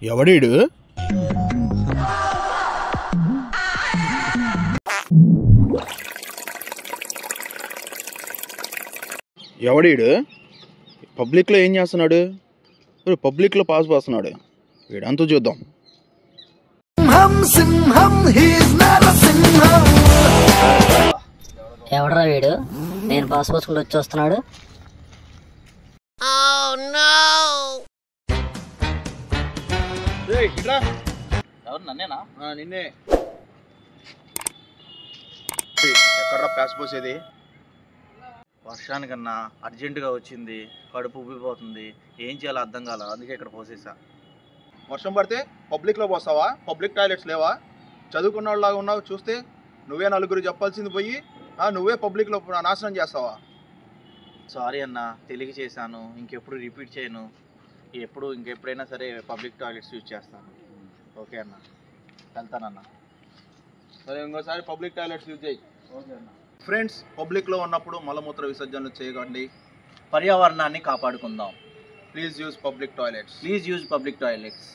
ఎవడీడు? ఎవడీడు పబ్లిక్లో ఏం చేస్తున్నాడు? పబ్లిక్లో పాస్ పోస్తున్నాడు. వీడంతా చూద్దాం. ఎవడరా వీడు? నేను పాస్ పోసుకుంటూ వచ్చి వస్తున్నాడు. ఎవరు నన్నేనా? నిన్నే. ఎక్కడ్రా పాస్ పోసేది? వర్షానికన్నా అర్జెంటుగా వచ్చింది, కడుపు ఉబ్బిపోతుంది, ఏం చేయాలో అర్థం కాల, అందుకే ఇక్కడ పోసేసా. వర్షం పడితే పబ్లిక్లో పోస్తావా? పబ్లిక్ టాయిలెట్స్ లేవా? చదువుకున్న వాళ్ళలాగా ఉన్నావు చూస్తే. నువ్వే నలుగురు చెప్పాల్సింది పోయి నువ్వే పబ్లిక్లో నాశనం చేస్తావా? సారీ అన్న, తెలియక చేశాను. ఇంకెప్పుడు రిపీట్ చేయను. ఇంకెప్పుడైనా సరే పబ్లిక్ టాయిలెట్స్ యూజ్ చేస్తాను. ఓకే అన్న, వెళ్తానన్నా. సరే, ఇంకోసారి పబ్లిక్ టాయిలెట్స్ యూజ్ చేయి. ఓకే అన్న. ఫ్రెండ్స్, పబ్లిక్లో ఉన్నప్పుడు మలమూత్ర విసర్జనలు చేయకండి. పర్యావరణాన్ని కాపాడుకుందాం. Please use public toilets. Please use public toilets.